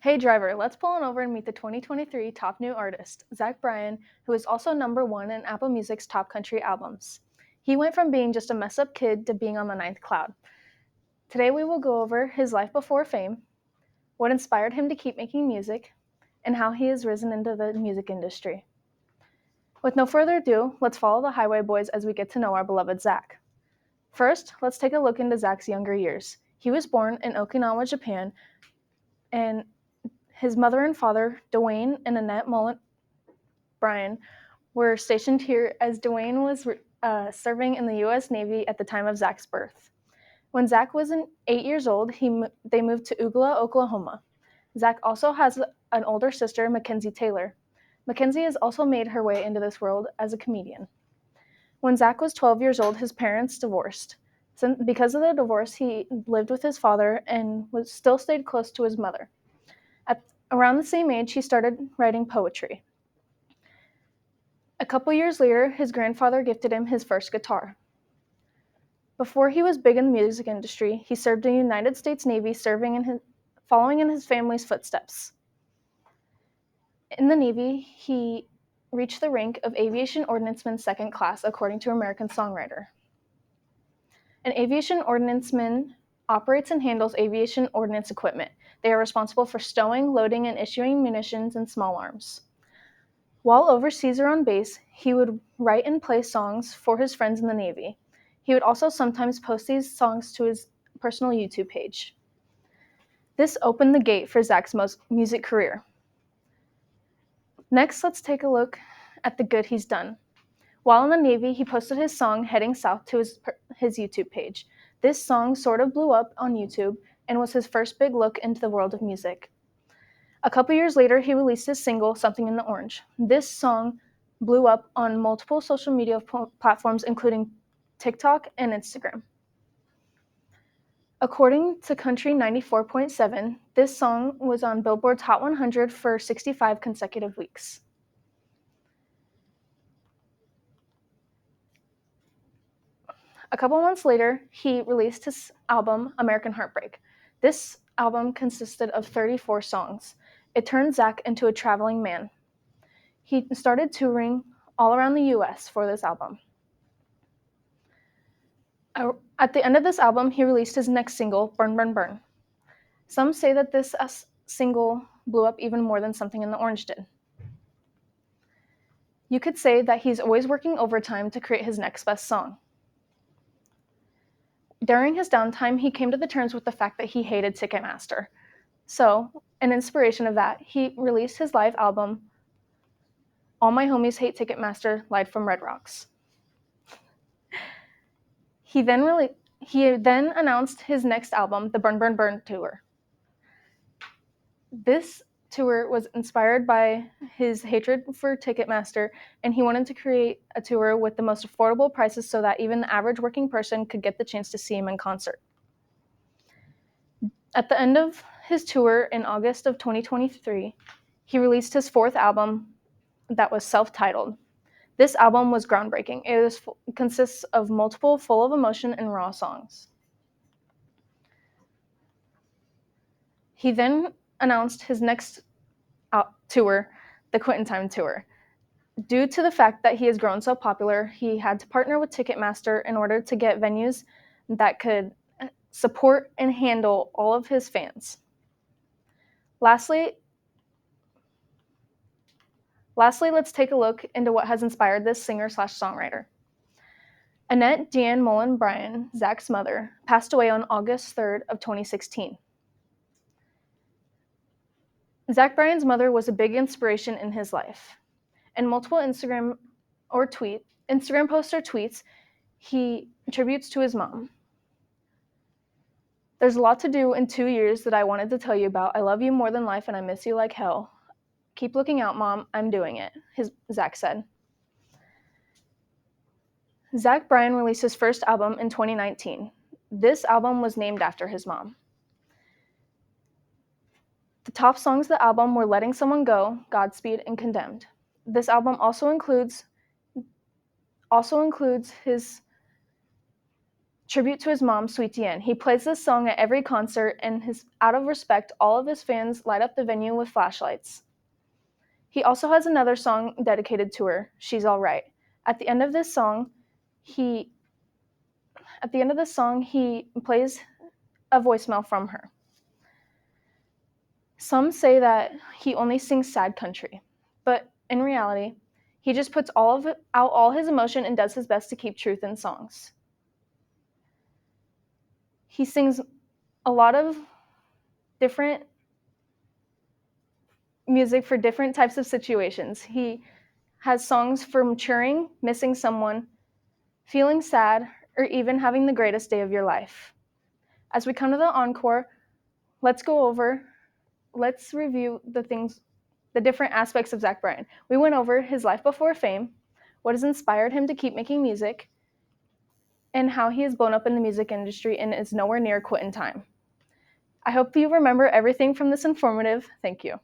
Hey driver, let's pull on over and meet the 2023 top new artist, Bryan, who is also #1 in Apple Music's top country albums. He went from being just a mess up kid to being on the ninth cloud. Today we will go over his life before fame, what inspired him to keep making music, and how he has risen into the music industry. With no further ado, let's follow the Highway Boys as we get to know our beloved Zach. First, let's take a look into Zach's younger years. He was born in Okinawa, Japan, and his mother and father, Dwayne and Annette Mullen Bryan, were stationed here as Dwayne was serving in the U.S. Navy at the time of Zach's birth. When Zach was 8 years old, they moved to Ugla, Oklahoma. Zach also has an older sister, Mackenzie Taylor. Mackenzie has also made her way into this world as a comedian. When Zach was 12 years old, his parents divorced. Because of the divorce, he lived with his father and still stayed close to his mother. Around the same age, he started writing poetry. A couple years later, his grandfather gifted him his first guitar. Before he was big in the music industry, he served in the United States Navy, following in his family's footsteps. In the Navy, he reached the rank of Aviation Ordnanceman Second Class, according to American Songwriter. An aviation ordnanceman operates and handles aviation ordnance equipment. They are responsible for stowing, loading, and issuing munitions and small arms. While overseas or on base, he would write and play songs for his friends in the Navy. He would also sometimes post these songs to his personal YouTube page. This opened the gate for Zach's music career. Next, let's take a look at the good he's done. While in the Navy, he posted his song Heading South to his YouTube page. This song sort of blew up on YouTube and was his first big look into the world of music. A couple years later, he released his single, Something in the Orange. This song blew up on multiple social media platforms, including TikTok and Instagram. According to Country 94.7, this song was on Billboard's Hot 100 for 65 consecutive weeks. A couple months later, he released his album, American Heartbreak. This album consisted of 34 songs. It turned Zach into a traveling man. He started touring all around the U.S. for this album. At the end of this album, he released his next single, Burn, Burn, Burn. Some say that this single blew up even more than Something in the Orange did. You could say that he's always working overtime to create his next best song. During his downtime, he came to the terms with the fact that he hated Ticketmaster. So, in inspiration of that, he released his live album, All My Homies Hate Ticketmaster, live from Red Rocks. He then announced his next album, the Burn, Burn, Burn tour. This tour was inspired by his hatred for Ticketmaster, and he wanted to create a tour with the most affordable prices so that even the average working person could get the chance to see him in concert. At the end of his tour in August of 2023, he released his fourth album that was self-titled. This album was groundbreaking. It consists of multiple full of emotion and raw songs. He then announced his next tour, the Quittin' Time Tour. Due to the fact that he has grown so popular, he had to partner with Ticketmaster in order to get venues that could support and handle all of his fans. Lastly, let's take a look into what has inspired this singer/songwriter. Annette Deanne Mullen Bryan, Zach's mother, passed away on August 3rd of 2016. Zach Bryan's mother was a big inspiration in his life. In multiple Instagram posts or tweets, he attributes to his mom. There's a lot to do in 2 years that I wanted to tell you about. I love you more than life and I miss you like hell. Keep looking out, Mom. I'm doing it, Zach said. Zach Bryan released his first album in 2019. This album was named after his mom. The top songs of the album were Letting Someone Go, Godspeed, and Condemned. This album also includes his tribute to his mom, Sweet Diane. He plays this song at every concert, and out of respect, all of his fans light up the venue with flashlights. He also has another song dedicated to her, She's All Right. At the end of this song, he plays a voicemail from her. Some say that he only sings sad country, but in reality, he just puts out all his emotion and does his best to keep truth in songs. He sings a lot of different music for different types of situations. He has songs for maturing, missing someone, feeling sad, or even having the greatest day of your life. As we come to the encore, let's review the different aspects of Zach Bryan. We went over his life before fame, what has inspired him to keep making music, and how he has blown up in the music industry and is nowhere near quit in time. I hope you remember everything from this informative. Thank you.